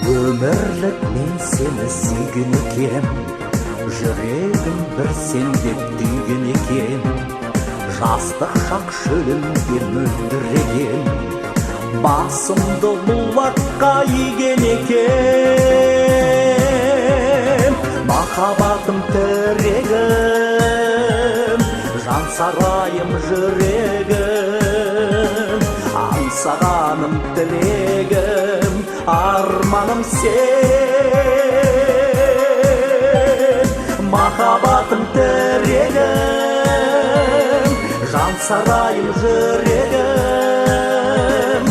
Өмірлік мен сені сүйген екем, жүрегім бір сен деп түйген екен. Жастық шақ шөлімде мөлдіреген, басымды лулатқа иген екен. Махаббатым тірегім, жан сарайым жүрегім, аңсағаным тілегім, арманым сен. Махаббатым тірегім, жан сарайым жүрегім,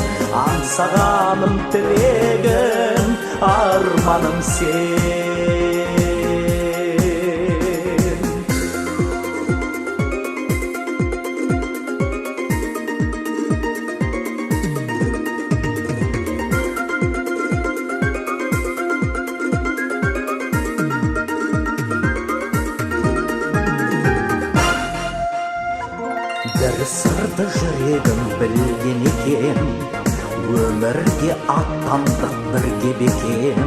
аңсағаным тілегім, арманым сен. Бір сырды жүрегім білген екен, өмірге аттандық бірге бекен.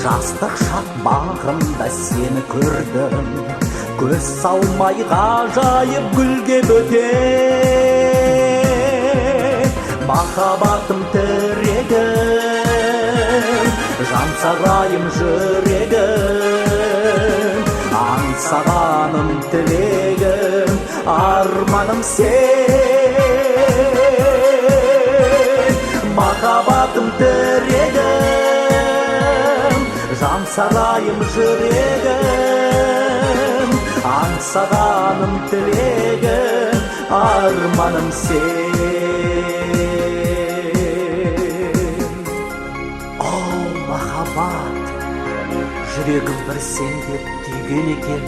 Жастық шақ бағымда сені көрдім, көз салмай ғажайып гүлге бөтен. Махаббатым тірегім, жан сарайым жүрегім, аңсағаным тілегім, арманым сен. Махаббатым тірегім, жан сарайым жүрегім, аңсағаным тілегім, арманым сен. О, махаббат, жүрегім бір сен деп түйген екен,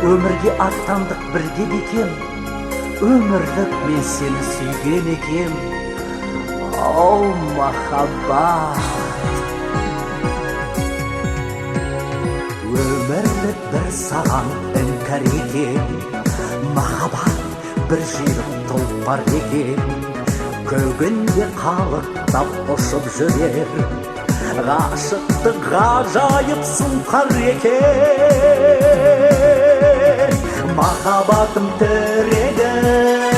өмірге аттандық бірге бекем, өмірлік мен сені сүйген екем. О, махаббат, өмірлік бір саған іңкәр екен, махаббат бір жүйрік тұлпар екен, көгінде қалықтап ұшып жүрер, ғашықтық ғажайып сұңқар екен. Махаббатым тірегім,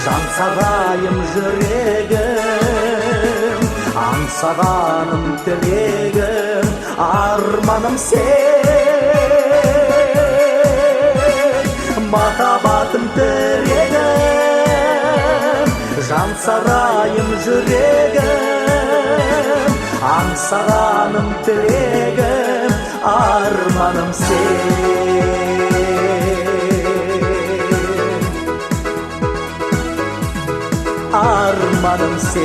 жан сарайым жүрегім, аңсағаным тілегім, арманым сен. Махаббатым тірегім, жан сарайым жүрегім, аңсағаным тілегім, арманым сен. Armanım sen.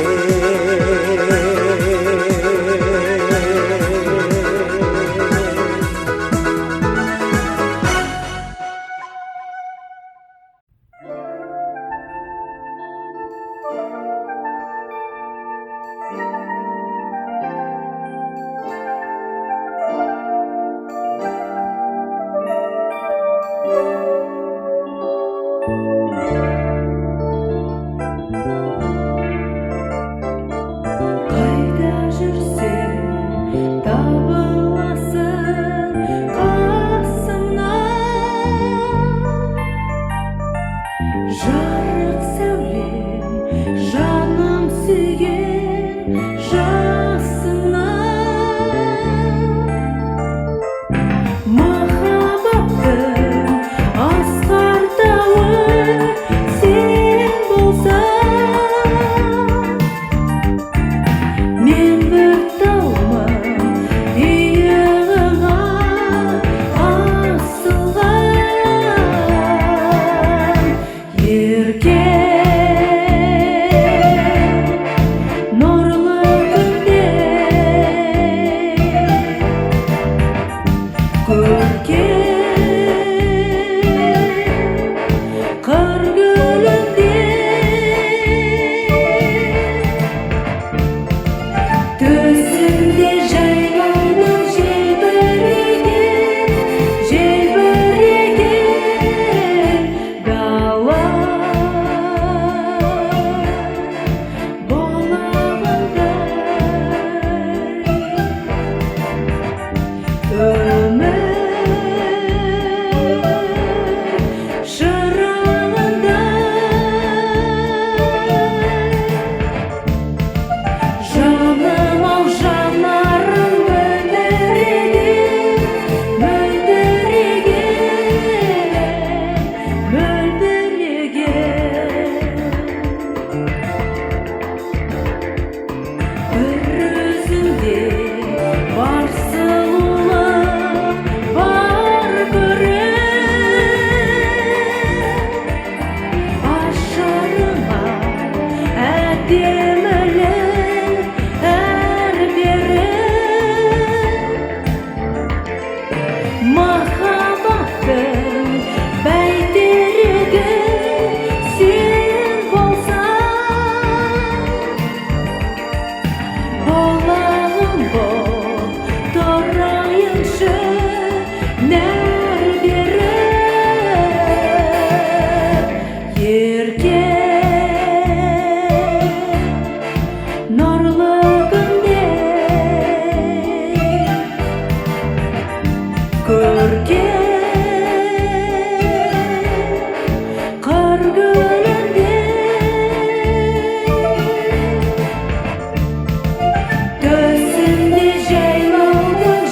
әдемілі әр бері махаббаттың бәйтерегі сен болсаң болағым боп тұрайыншы нәр бері ерке нұрлы күнде көрке қыр гүлінде төсінде жайлаудың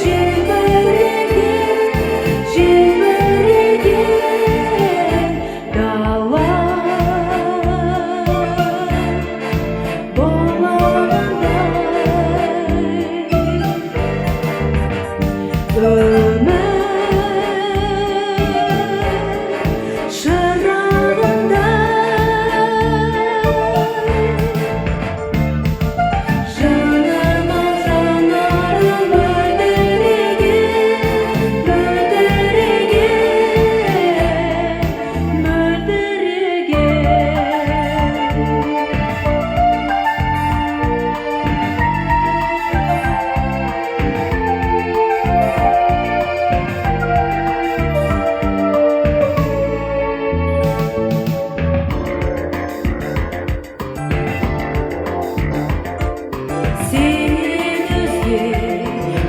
желбіреген дала өмір шырағында жаныма жанарым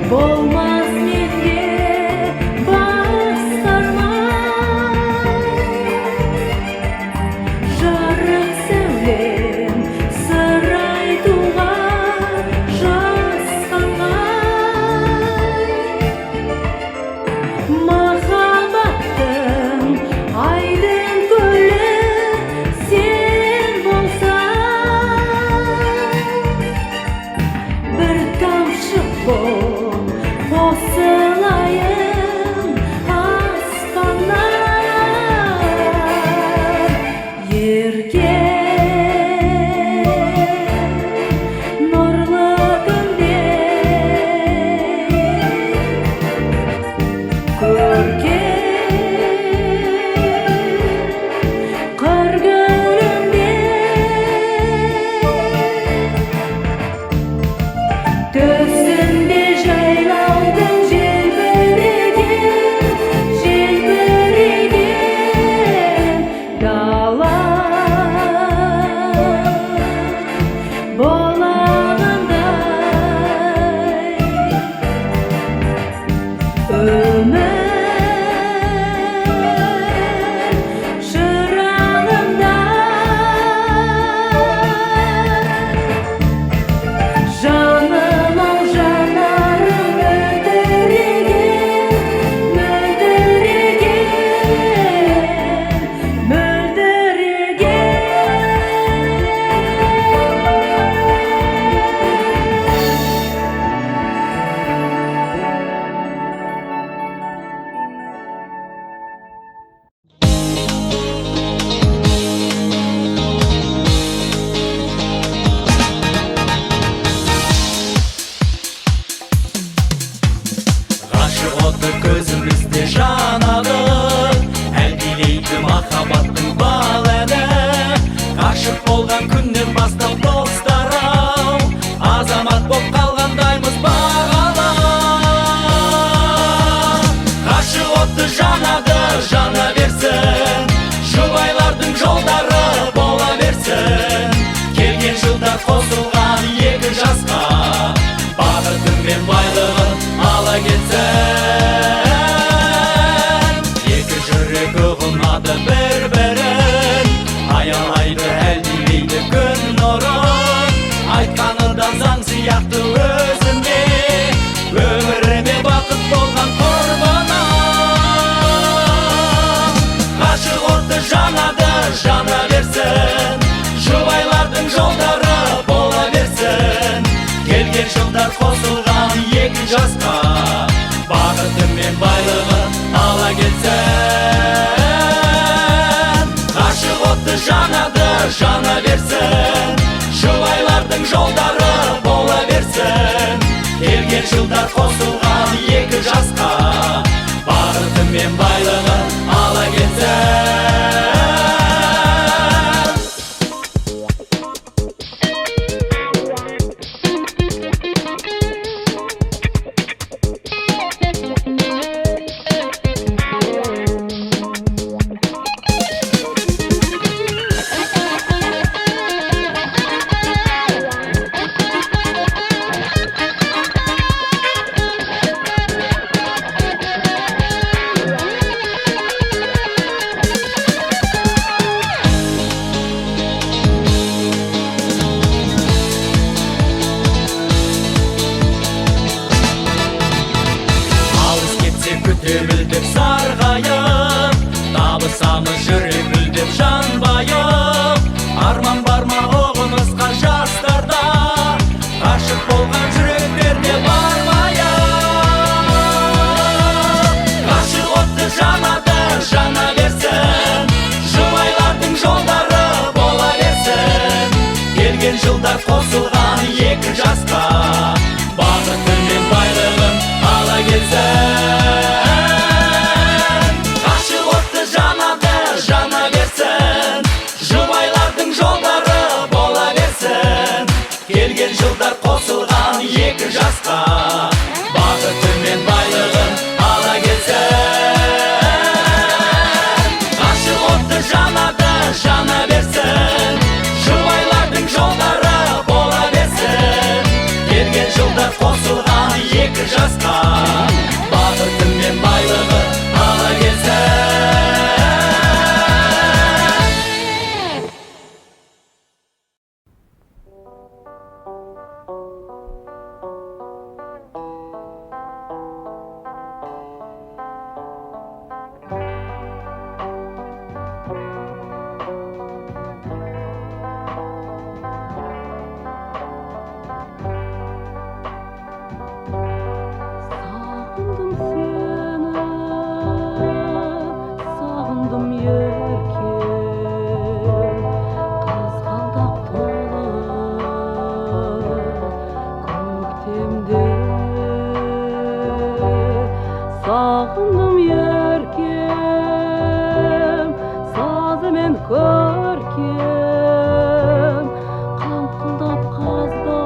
болмас менде басқа арман жарық сәулем сыр айтуға жасқанған махаббаттың айдын көлі сен болсаң бір тамшы боп жылдар қосылған екі жасқа бақыты мен байлығын ала келсін. Ғашық отты жанады жана берсін, жұбайлардың жолдары бола берсін. Келген жылдар қосылған екі жасқа бақыты мен байлығын ала келсін. Сағындым еркем, қызғалдақ толы көктемде. Сағындым еркем, сазы мен көркем, қаңқылдап қаздар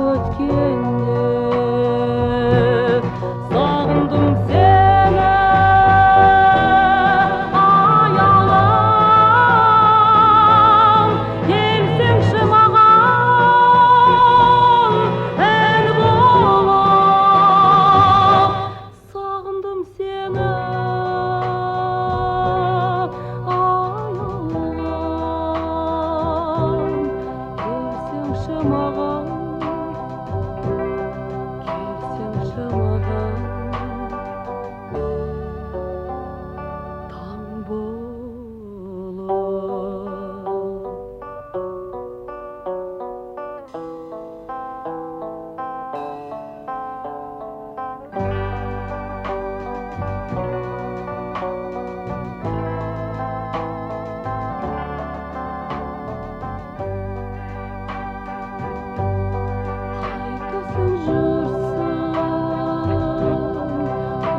өткенде. Сағындым сені, аялым, келсеңші маған ән болып. Сағындым сені, аялым, келсеңші маған, келсеңші маған таң болып. Қайтесің жүрсің,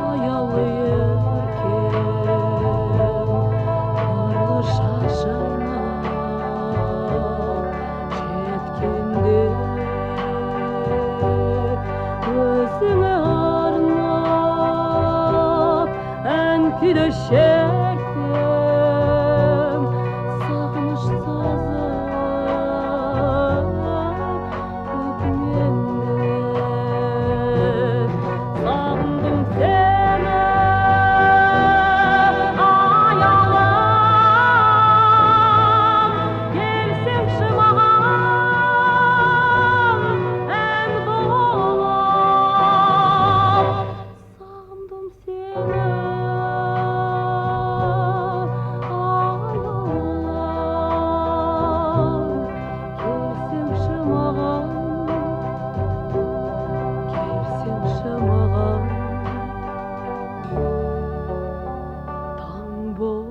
аялы еркем, нұрлы шашына жеткенде. Өзіңе арнап ән күйді шерттім, сағыныш сазы көкменде. Сағындым сені, аялым, келсеңші маған ән болып. Сағындым сені, аялым, келсеңші маған, келсеңші маған таң болып.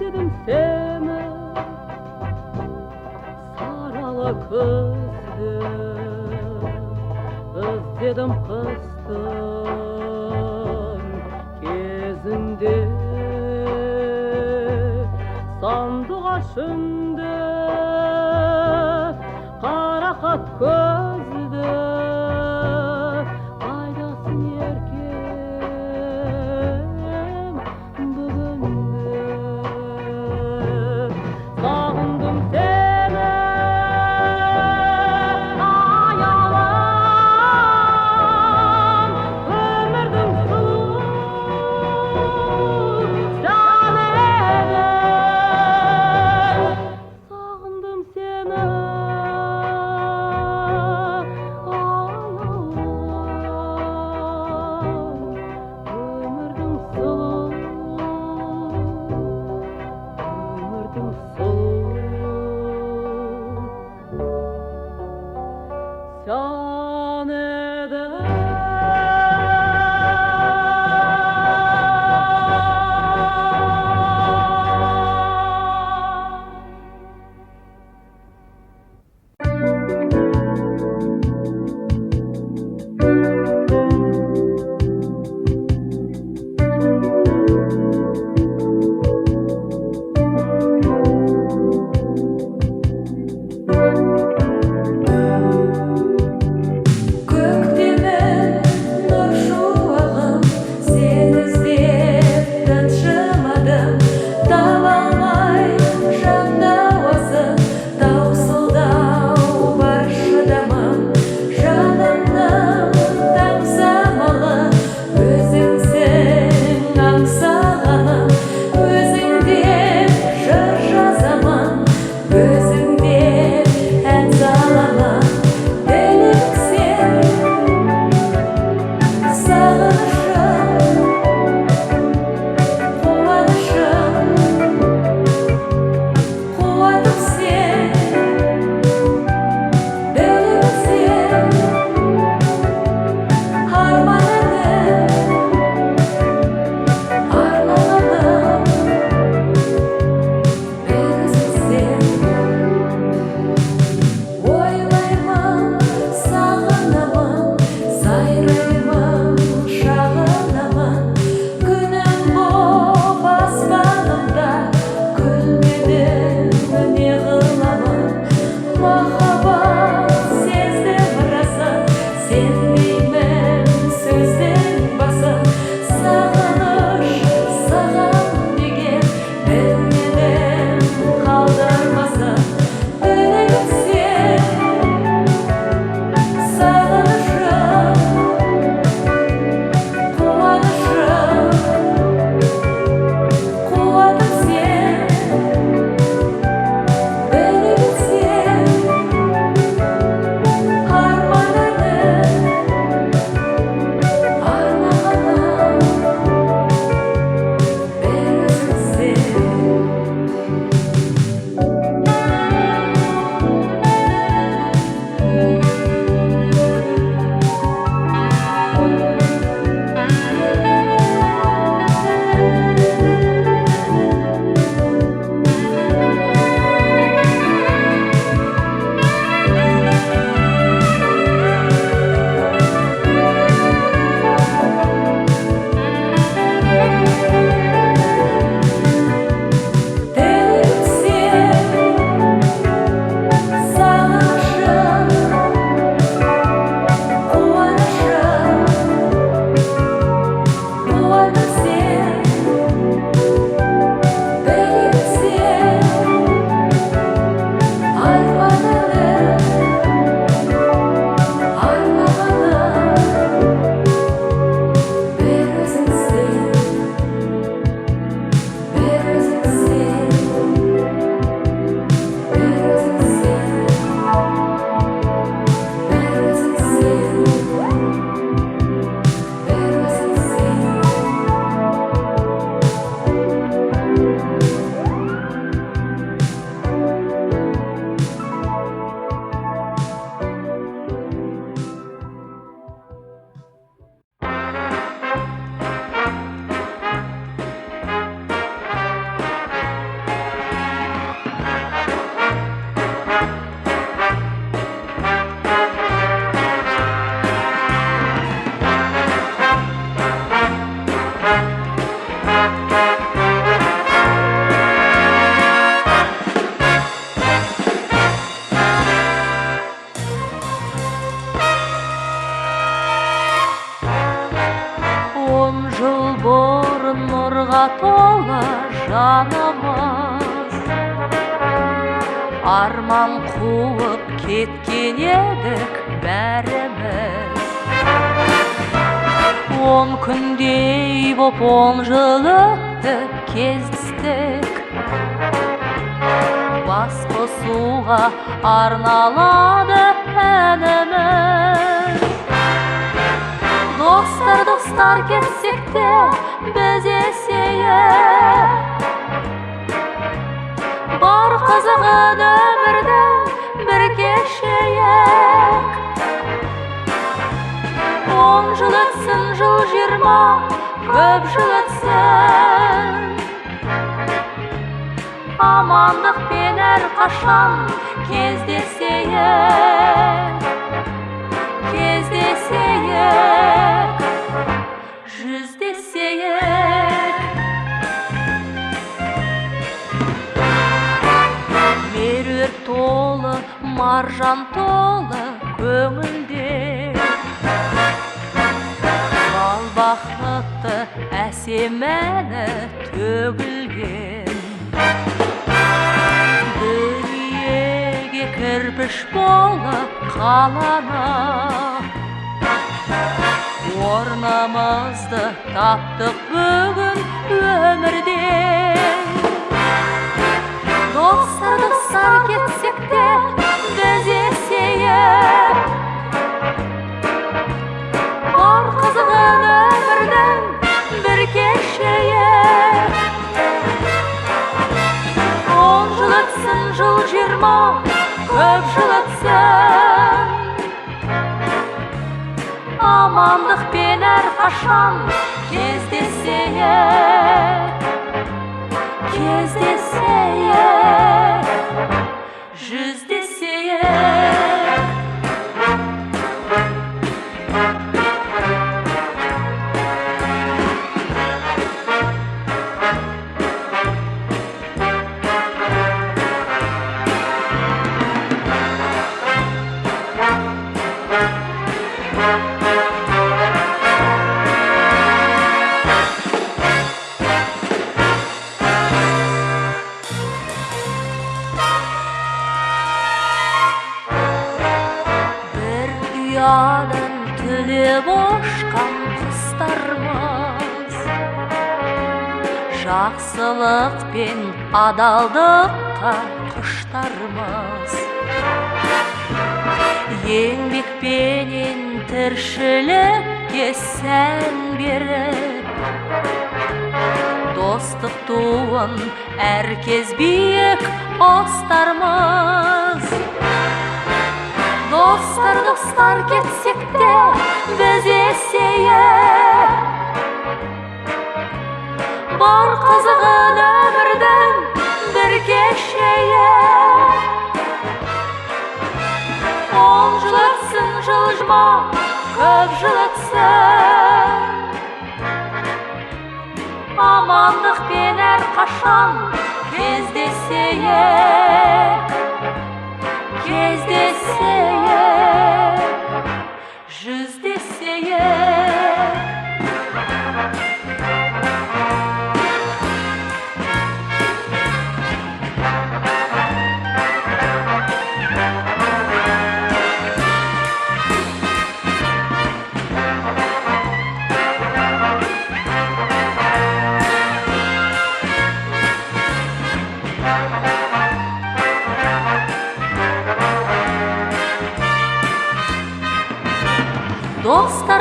Іздедім сені, сарала көзді, іздедім қыстың кезінде. Сандуғаш үнді, қарақат көзді, қайдасың еркем бүгінде. Сағындым сені, аялым, өмірдің сұлу сәулелі Жыл бұрын нұрға толы жанымыз, арман қуып кеткен едік бәріміз. 10 күндей боп 10 жыл өтті кездестік, бас қосуға арналады әніміз. Достар кетсек те біз есейіп, бар қызығын өмірдің бір кешейік. 10 жыл өтсін, жыл 20, көп жыл өтсін, амандықпен әрқашан кездесейік, жүздесейік. Меруерт толы, маржан толы көңілде, бал бақытты әсем әні төгілген. Дүниеге кірпіш болып қаланып, орнымызды таптық бүгін өмірде. Достар кетсек те біз есейіп, бар қызығын өмірдің бір кешейік. 10 жыл өтсін, жыл 20, көп жыл өтсін, амандықпен әрқашан кездесейік, жүздесейік. Ұядан түлеп ұшқан құстармыз, жақсылық пен адалдыққа құштармыз. Еңбекпенен тіршілікке сән беріп, достық туын әркез биік ұстармыз. Достар кетсек те біз есейіп, бар қызығын өмірдің бір кешейік. 10 жыл өтсін, жыл 20, көп жыл өтсін, амандықпен әрқашан кездесейік, жүздесейік.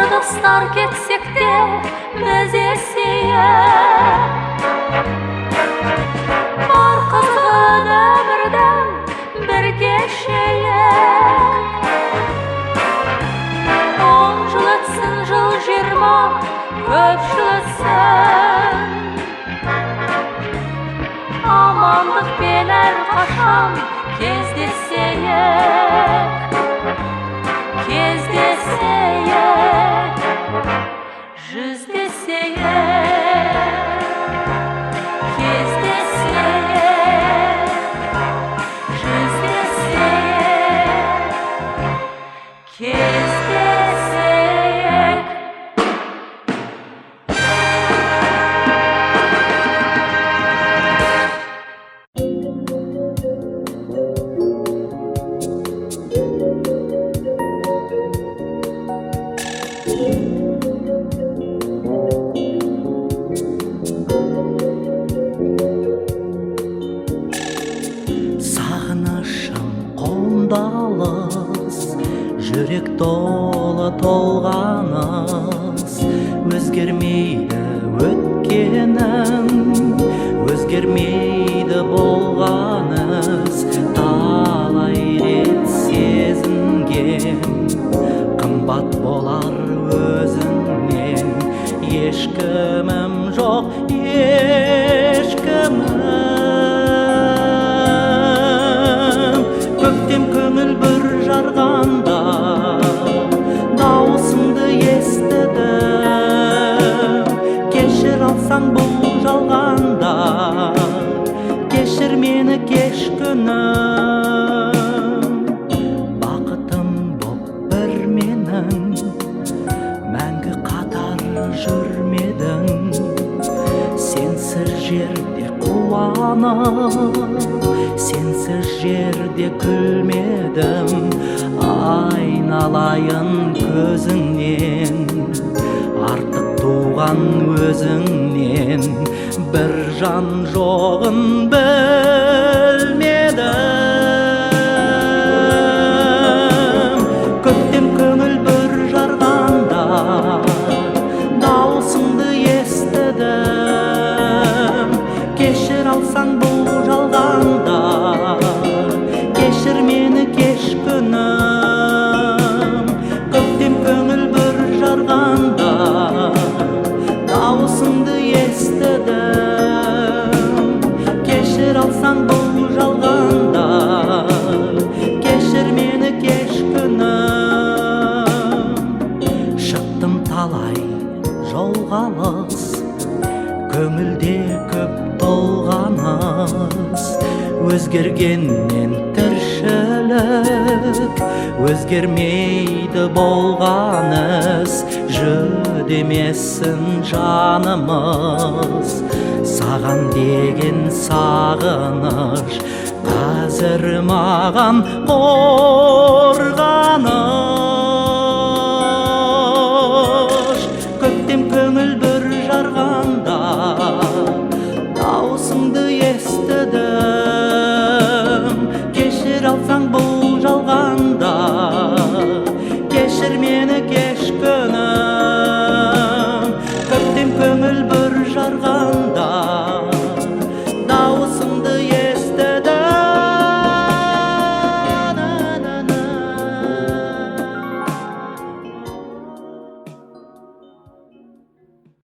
Достар кетсек те біз есейіп, бар қызығын өмірдің бір кешейік. 10 жыл өтсін, жыл 20, көп жыл өтсін, амандықпен әрқашан кездесейік, жүздесейік. толғаныс, өзгермейді өткенім, өзгермейді болғаныс. Талай рет сезінгем, қымбат болар өзіңнен. Ешкімім жоқ, ешкімім. Көктем көңіл бір жарғанда дауысыңды естідім. Кешір алсаң бұл жалғанда, кешір мені кеш күнім. Бақытым боп бір менің, мәңгі қатар жүрмедің. Сенсіз жерде қуанып, сенсіз жерде күлмедім. Айналайын көзіңнен, артық туған өзіңнен. Бір жан жоғын білмедім. Көктем көңіл бір жарғанда дауысыңды естідім. Кешір алсаң бұл жалғанда, кешір мені кеш күнім. Көктем көңіл бір жарғанда дауысыңды естідім. Кешір алсаң бұл жалғанда, кешір мені кеш күнім. Шықтым талай жолға алыс, көңілде көп толғаныс. Өзгергеннен тіршілік, өзгермейді болғаныс. Жүдемесін жанымыз, саған деген сағыныш қазір маған қорғаныш. Көктем көңіл бір жарғанда дауысыңды естідім. Кешір алсаң бұл жалғанда, кешір мені кеш күнім. Көктем көңіл бір жарғанда